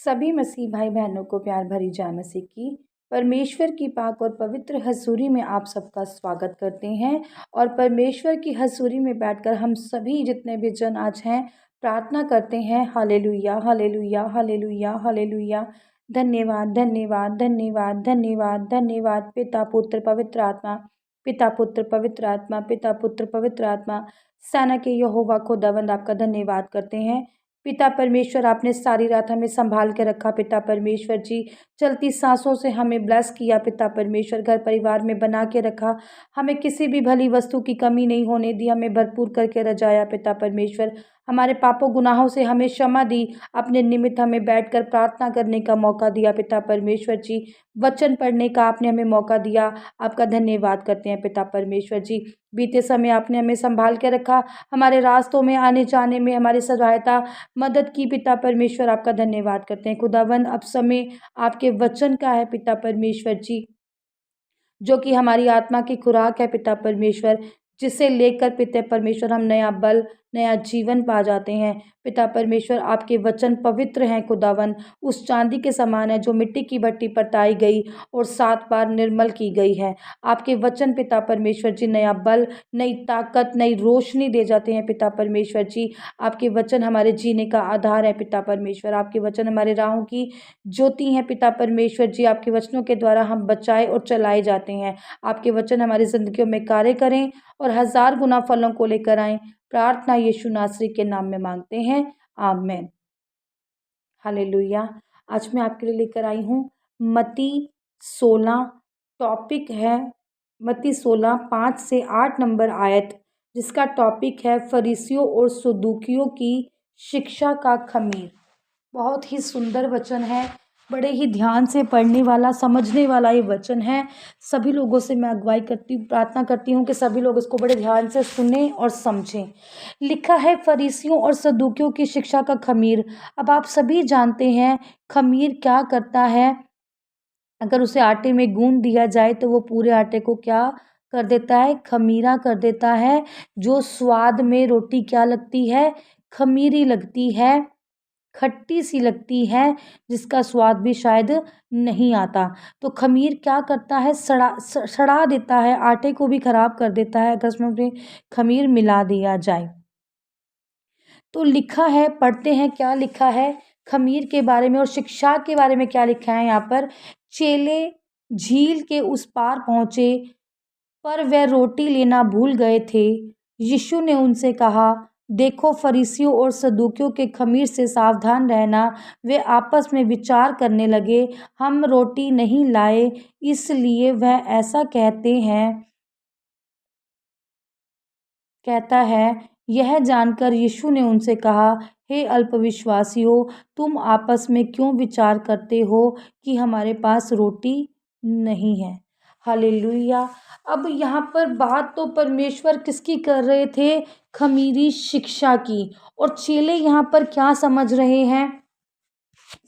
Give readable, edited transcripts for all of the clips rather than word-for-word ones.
सभी मसीह भाई बहनों को प्यार भरी जय मसीह की। परमेश्वर की पाक और पवित्र हजूरी में आप सबका स्वागत करते हैं। और परमेश्वर की हजूरी में बैठकर हम सभी जितने भी जन आज हैं प्रार्थना करते हैं, हालेलुया हालेलुया हालेलुया हालेलुया। धन्यवाद धन्यवाद धन्यवाद धन्यवाद धन्यवाद पिता पुत्र पवित्र आत्मा, पिता पुत्र पवित्र आत्मा, पिता पुत्र पवित्र आत्मा। सेना के यहोवा खुदावंद आपका धन्यवाद करते हैं। पिता परमेश्वर, आपने सारी रात हमें संभाल के रखा पिता परमेश्वर जी। चलती सांसों से हमें ब्लेस किया पिता परमेश्वर, घर परिवार में बना के रखा, हमें किसी भी भली वस्तु की कमी नहीं होने दी, हमें भरपूर करके रजाया पिता परमेश्वर। हमारे पापों गुनाहों से हमें क्षमा दी, अपने निमित्त हमें बैठकर प्रार्थना करने का मौका दिया पिता परमेश्वर जी। वचन पढ़ने का आपने हमें मौका दिया, आपका धन्यवाद करते हैं पिता परमेश्वर जी। बीते समय आपने हमें संभाल के रखा, हमारे रास्तों में आने जाने में हमारी सहायता मदद की पिता परमेश्वर, आपका धन्यवाद करते हैं खुदावंद। अब समय आपके वचन का है पिता परमेश्वर जी, जो कि हमारी आत्मा की खुराक है पिता परमेश्वर, जिसे लेकर पिता परमेश्वर हम नया बल नया जीवन पा जाते हैं पिता परमेश्वर। आपके वचन पवित्र हैं खुदावन, उस चांदी के समान है जो मिट्टी की भट्टी पर ताई गई और 7 बार निर्मल की गई है। आपके वचन पिता परमेश्वर जी नया बल, नई ताकत, नई रोशनी दे जाते हैं पिता परमेश्वर जी। आपके वचन हमारे जीने का आधार है पिता परमेश्वर, आपके वचन हमारे राहों की ज्योति हैं पिता परमेश्वर जी। आपके वचनों के द्वारा हम बचाए और चलाए जाते हैं। आपके वचन हमारी जिंदगियों में कार्य करें और 1000 गुना फलों को लेकर आएं। प्रार्थना यीशु नासरी के नाम में मांगते हैं, आमीन। हालेलुया। आज मैं आपके लिए लेकर आई हूँ मत्ती 16, टॉपिक है मत्ती 16 5 से 8 नंबर आयत, जिसका टॉपिक है फरीसियों और सदूकियों की शिक्षा का खमीर। बहुत ही सुंदर वचन है, बड़े ही ध्यान से पढ़ने वाला समझने वाला ये वचन है। सभी लोगों से मैं अगुवाई करती हूँ, प्रार्थना करती हूँ कि सभी लोग इसको बड़े ध्यान से सुने और समझें। लिखा है फरीसियों और सदूकियों की शिक्षा का खमीर। अब आप सभी जानते हैं खमीर क्या करता है। अगर उसे आटे में गूंद दिया जाए तो वो पूरे आटे को क्या कर देता है, खमीरा कर देता है। जो स्वाद में रोटी क्या लगती है, खमीरी लगती है, खट्टी सी लगती है, जिसका स्वाद भी शायद नहीं आता। तो खमीर क्या करता है, सड़ा देता है, आटे को भी खराब कर देता है अगर उसमें खमीर मिला दिया जाए। तो लिखा है, पढ़ते हैं क्या लिखा है खमीर के बारे में और शिक्षा के बारे में क्या लिखा है यहाँ पर। चेले झील के उस पार पहुँचे पर वह रोटी लेना भूल गए थे। यीशु ने उनसे कहा, देखो फरीसियों और सदूकियों के खमीर से सावधान रहना। वे आपस में विचार करने लगे, हम रोटी नहीं लाए, इसलिए वह ऐसा कहता है। यह जानकर यीशु ने उनसे कहा, हे अल्पविश्वासियों, तुम आपस में क्यों विचार करते हो कि हमारे पास रोटी नहीं है। हालेलुया। अब यहाँ पर बात तो परमेश्वर किसकी कर रहे थे, खमीरी शिक्षा की। और चेले यहाँ पर क्या समझ रहे हैं,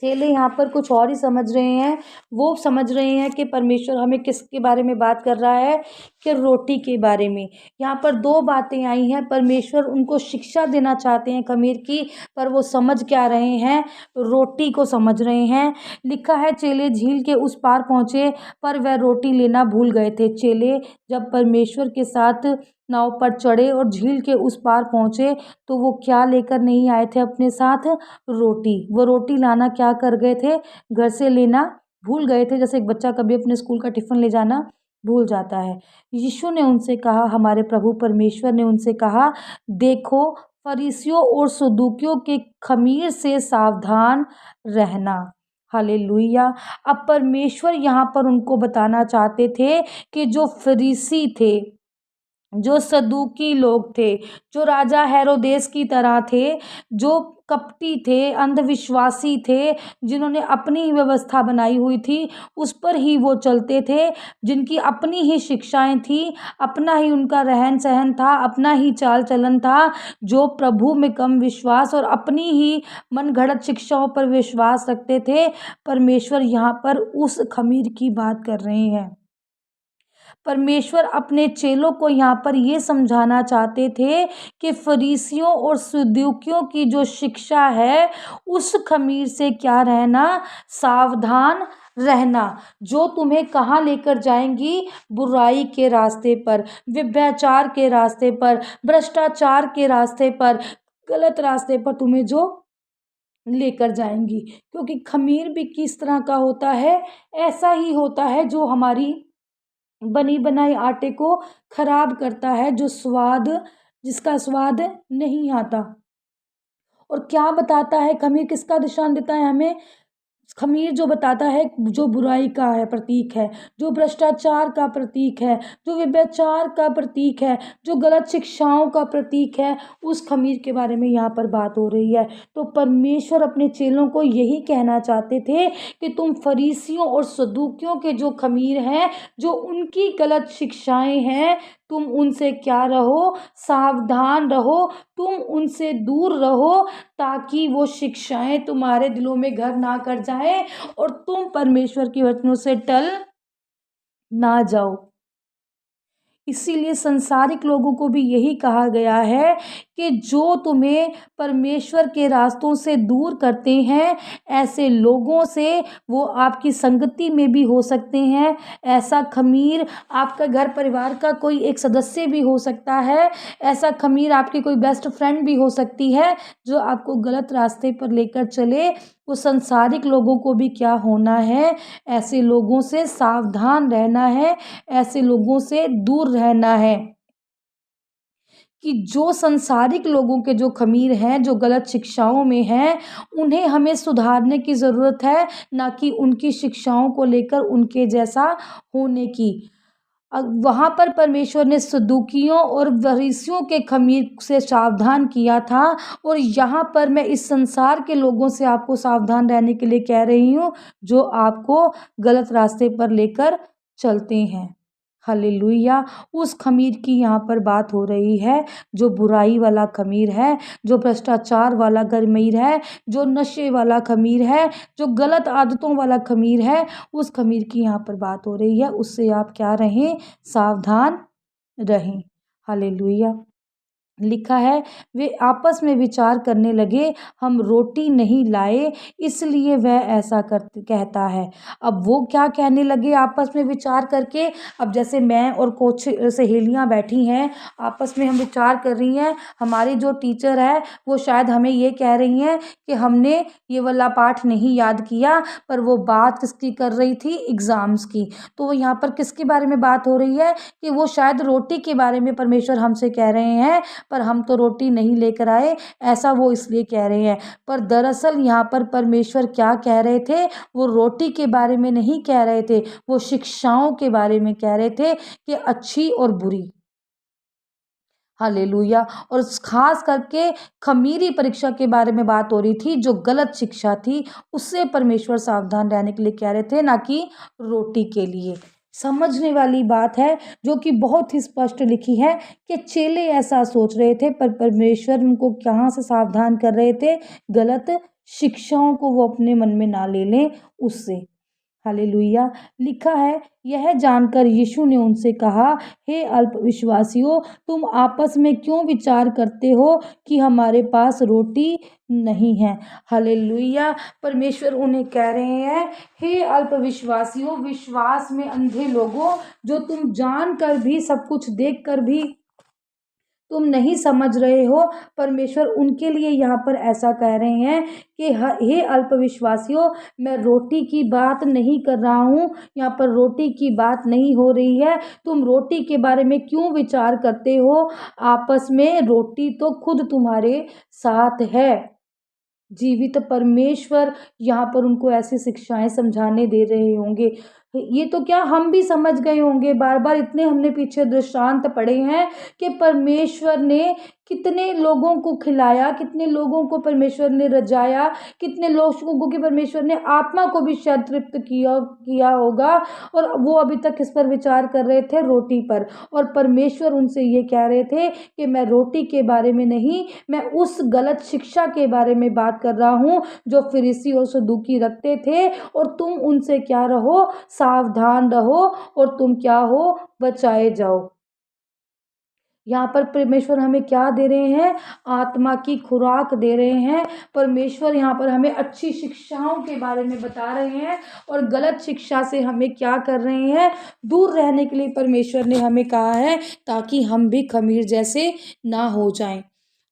चेले यहाँ पर कुछ और ही समझ रहे हैं। वो समझ रहे हैं कि परमेश्वर हमें किसके बारे में बात कर रहा है, कि रोटी के बारे में। यहाँ पर 2 बातें आई हैं, परमेश्वर उनको शिक्षा देना चाहते हैं खमीर की, पर वो समझ क्या रहे हैं, रोटी को समझ रहे हैं। लिखा है चेले झील के उस पार पहुँचे पर वह रोटी लेना भूल गए थे। चेले जब परमेश्वर के साथ नाव पर चढ़े और झील के उस पार पहुँचे तो वो क्या लेकर नहीं आए थे अपने साथ, रोटी। वो रोटी लाना क्या कर गए थे, घर से लेना भूल गए थे। जैसे एक बच्चा कभी अपने स्कूल का टिफ़िन ले जाना भूल जाता है। यीशु ने उनसे कहा, हमारे प्रभु परमेश्वर ने उनसे कहा, देखो फरीसियों और सदूकियों के खमीर से सावधान रहना। हालेलुया। अब परमेश्वर यहाँ पर उनको बताना चाहते थे कि जो फरीसी थे, जो सदूकी लोग थे, जो राजा हेरोदेस की तरह थे, जो कपटी थे, अंधविश्वासी थे, जिन्होंने अपनी ही व्यवस्था बनाई हुई थी, उस पर ही वो चलते थे, जिनकी अपनी ही शिक्षाएं थी, अपना ही उनका रहन सहन था, अपना ही चाल चलन था, जो प्रभु में कम विश्वास और अपनी ही मन घड़त शिक्षाओं पर विश्वास रखते थे। परमेश्वर यहाँ पर उस खमीर की बात कर रहे हैं। परमेश्वर अपने चेलों को यहाँ पर ये समझाना चाहते थे कि फरीसियों और सदूकियों की जो शिक्षा है उस खमीर से क्या रहना, सावधान रहना, जो तुम्हें कहाँ लेकर जाएंगी, बुराई के रास्ते पर, व्यभिचार के रास्ते पर, भ्रष्टाचार के रास्ते पर, गलत रास्ते पर तुम्हें जो लेकर जाएंगी। क्योंकि खमीर भी किस तरह का होता है, ऐसा ही होता है जो हमारी बनी बनाई आटे को खराब करता है, जो स्वाद, जिसका स्वाद नहीं आता। और क्या बताता है खमीर, किसका निशान देता है हमें, खमीर जो बताता है जो बुराई का है प्रतीक है, जो भ्रष्टाचार का प्रतीक है, जो व्यभिचार का प्रतीक है, जो गलत शिक्षाओं का प्रतीक है, उस खमीर के बारे में यहाँ पर बात हो रही है। तो परमेश्वर अपने चेलों को यही कहना चाहते थे कि तुम फरीसियों और सदूकियों के जो खमीर हैं, जो उनकी गलत शिक्षाएं हैं, तुम उनसे क्या रहो, सावधान रहो, तुम उनसे दूर रहो, ताकि वो शिक्षाएं तुम्हारे दिलों में घर ना कर जाए और तुम परमेश्वर की वचनों से टल ना जाओ। इसीलिए संसारिक लोगों को भी यही कहा गया है कि जो तुम्हें परमेश्वर के रास्तों से दूर करते हैं, ऐसे लोगों से वो आपकी संगति में भी हो सकते हैं। ऐसा खमीर आपका घर परिवार का कोई एक सदस्य भी हो सकता है, ऐसा खमीर आपकी कोई बेस्ट फ्रेंड भी हो सकती है, जो आपको गलत रास्ते पर लेकर चले। वो संसारिक लोगों को भी क्या होना है, ऐसे लोगों से सावधान रहना है, ऐसे लोगों से दूर रहना है। कि जो संसारिक लोगों के जो खमीर हैं, जो गलत शिक्षाओं में हैं, उन्हें हमें सुधारने की ज़रूरत है, ना कि उनकी शिक्षाओं को लेकर उनके जैसा होने की। वहाँ पर परमेश्वर ने सदूकियों और फरीसियों के खमीर से सावधान किया था, और यहाँ पर मैं इस संसार के लोगों से आपको सावधान रहने के लिए कह रही हूँ, जो आपको गलत रास्ते पर लेकर चलते हैं। हालेलुया। उस खमीर की यहाँ पर बात हो रही है, जो बुराई वाला खमीर है, जो भ्रष्टाचार वाला खमीर है, जो नशे वाला खमीर है, जो गलत आदतों वाला खमीर है, उस खमीर की यहाँ पर बात हो रही है। उससे आप क्या रहें, सावधान रहें। हालेलुया। लिखा है, वे आपस में विचार करने लगे, हम रोटी नहीं लाए, इसलिए वह ऐसा कहता है। अब वो क्या कहने लगे आपस में विचार करके, अब जैसे मैं और कुछ सहेलियां बैठी हैं, आपस में हम विचार कर रही हैं, हमारी जो टीचर है वो शायद हमें ये कह रही हैं कि हमने ये वाला पाठ नहीं याद किया, पर वो बात किसकी कर रही थी, एग्ज़ाम्स की। तो यहाँ पर किसके बारे में बात हो रही है, कि वो शायद रोटी के बारे में परमेश्वर हमसे कह रहे हैं, पर हम तो रोटी नहीं लेकर आए, ऐसा वो इसलिए कह रहे हैं। पर दरअसल यहाँ पर परमेश्वर क्या कह रहे थे, वो रोटी के बारे में नहीं कह रहे थे, वो शिक्षाओं के बारे में कह रहे थे कि अच्छी और बुरी। हालेलुया। और खास करके खमीरी परीक्षा के बारे में बात हो रही थी, जो गलत शिक्षा थी, उससे परमेश्वर सावधान रहने के लिए कह रहे थे, ना कि रोटी के लिए। समझने वाली बात है, जो कि बहुत ही स्पष्ट लिखी है कि चेले ऐसा सोच रहे थे, पर परमेश्वर उनको कहाँ से सावधान कर रहे थे, गलत शिक्षाओं को वो अपने मन में ना ले लें उससे। हालेलुया। लिखा है, यह जानकर यीशु ने उनसे कहा, हे अल्पविश्वासियों, तुम आपस में क्यों विचार करते हो कि हमारे पास रोटी नहीं है। हालेलुया। परमेश्वर उन्हें कह रहे हैं, हे अल्पविश्वासियों, विश्वास में अंधे लोगों, जो तुम जानकर भी, सब कुछ देखकर भी तुम नहीं समझ रहे हो। परमेश्वर उनके लिए यहाँ पर ऐसा कह रहे हैं कि हे अल्पविश्वासियों, मैं रोटी की बात नहीं कर रहा हूँ, यहाँ पर रोटी की बात नहीं हो रही है। तुम रोटी के बारे में क्यों विचार करते हो, आपस में रोटी तो खुद तुम्हारे साथ है। जीवित परमेश्वर यहाँ पर उनको ऐसी शिक्षाएं समझाने दे रहे होंगे। ये तो क्या, हम भी समझ गए होंगे, बार बार इतने हमने पीछे दृष्टांत पढ़े हैं कि परमेश्वर ने कितने लोगों को खिलाया, कितने लोगों को परमेश्वर ने रजाया, कितने लोगों को कि परमेश्वर ने आत्मा को भी शायद तृप्त किया किया होगा। और वो अभी तक किस पर विचार कर रहे थे? रोटी पर। और परमेश्वर उनसे ये कह रहे थे कि मैं रोटी के बारे में नहीं, मैं उस गलत शिक्षा के बारे में बात कर रहा हूँ जो फरीसी और सदूकी रखते थे। और तुम उनसे क्या रहो? सावधान रहो और तुम क्या हो? बचाए जाओ। यहाँ पर परमेश्वर हमें क्या दे रहे हैं? आत्मा की खुराक दे रहे हैं। परमेश्वर यहाँ पर हमें अच्छी शिक्षाओं के बारे में बता रहे हैं और गलत शिक्षा से हमें क्या कर रहे हैं? दूर रहने के लिए परमेश्वर ने हमें कहा है, ताकि हम भी खमीर जैसे ना हो जाएं।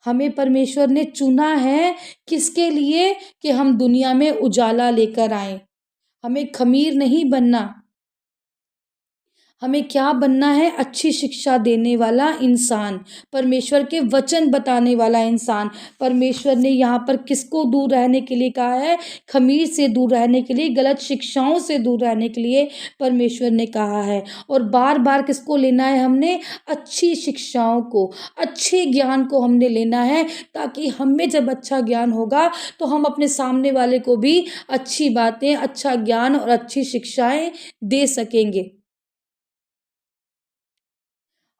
हमें परमेश्वर ने चुना है किसके लिए? कि हम दुनिया में उजाला लेकर आए। हमें खमीर नहीं बनना, हमें क्या बनना है? अच्छी शिक्षा देने वाला इंसान, परमेश्वर के वचन बताने वाला इंसान। परमेश्वर ने यहाँ पर किसको दूर रहने के लिए कहा है? खमीर से दूर रहने के लिए, गलत शिक्षाओं से दूर रहने के लिए परमेश्वर ने कहा है। और बार बार किसको लेना है हमने? अच्छी शिक्षाओं को, अच्छे ज्ञान को हमने लेना है, ताकि हमें जब अच्छा ज्ञान होगा तो हम अपने सामने वाले को भी अच्छी बातें, अच्छा ज्ञान और अच्छी शिक्षाएं दे सकेंगे।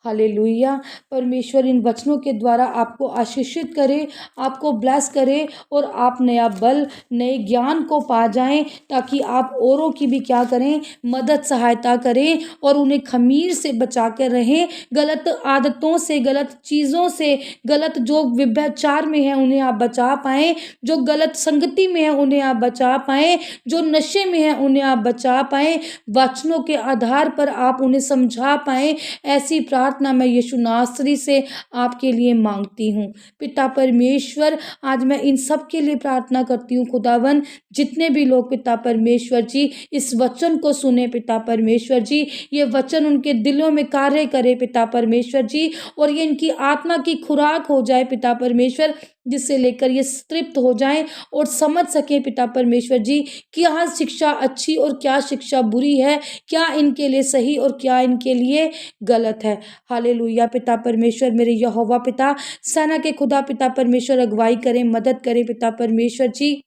हालेलुया। परमेश्वर इन वचनों के द्वारा आपको आशीषित करे, आपको ब्लेस करे और आप नया बल, नए ज्ञान को पा जाएं, ताकि आप औरों की भी क्या करें? मदद सहायता करें और उन्हें खमीर से बचा कर रहें। गलत आदतों से, गलत चीज़ों से, गलत जो व्यभिचार में है उन्हें आप बचा पाएँ, जो गलत संगति में है उन्हें आप बचा पाएँ, जो नशे में है उन्हें आप बचा पाएँ। वचनों के आधार पर आप उन्हें समझा पाएँ। ऐसी प्रार्थना मैं यीशु नासरी से आपके लिए मांगती हूँ। पिता परमेश्वर, आज मैं इन सब के लिए प्रार्थना करती हूँ खुदावन, जितने भी लोग पिता परमेश्वर जी इस वचन को सुने पिता परमेश्वर जी, ये वचन उनके दिलों में कार्य करे पिता परमेश्वर जी, और ये इनकी आत्मा की खुराक हो जाए पिता परमेश्वर, जिससे लेकर ये तृप्त हो जाएं और समझ सके पिता परमेश्वर जी, क्या शिक्षा अच्छी और क्या शिक्षा बुरी है, क्या इनके लिए सही और क्या इनके लिए गलत है। हालेलुया। पिता परमेश्वर, मेरे यहोवा पिता, सेना के खुदा पिता परमेश्वर, अगुवाई करें, मदद करें पिता परमेश्वर जी।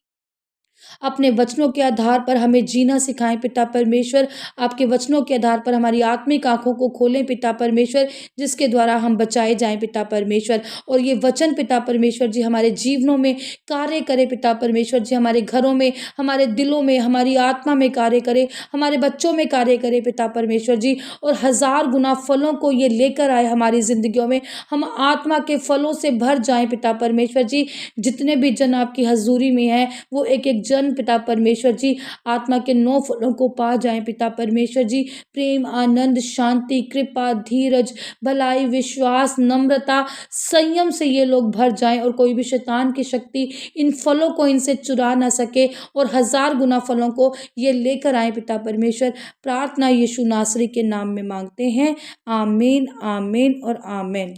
अपने वचनों के आधार पर हमें जीना सिखाएं पिता परमेश्वर। आपके वचनों के आधार पर हमारी आत्मिक आंखों को खोलें पिता परमेश्वर, जिसके द्वारा हम बचाए जाएं पिता परमेश्वर। और ये वचन पिता परमेश्वर जी हमारे जीवनों में कार्य करे पिता परमेश्वर जी, हमारे घरों में, हमारे दिलों में, हमारी आत्मा में कार्य करे, हमारे बच्चों में कार्य करे पिता परमेश्वर जी। और 1000 गुना फलों को ये लेकर आए हमारी जिंदगियों में, हम आत्मा के फलों से भर जाएं पिता परमेश्वर जी। जितने भी जन आपकी हजूरी में हैं, वो एक एक जन पिता परमेश्वर जी आत्मा के 9 फलों को पा जाएं पिता परमेश्वर जी। प्रेम, आनंद, शांति, कृपा, धीरज, भलाई, विश्वास, नम्रता, संयम से ये लोग भर जाएं, और कोई भी शैतान की शक्ति इन फलों को इनसे चुरा ना सके, और 1000 गुना फलों को ये लेकर आए पिता परमेश्वर। प्रार्थना यीशु नासरी के नाम में मांगते हैं। आमीन, आमीन और आमीन।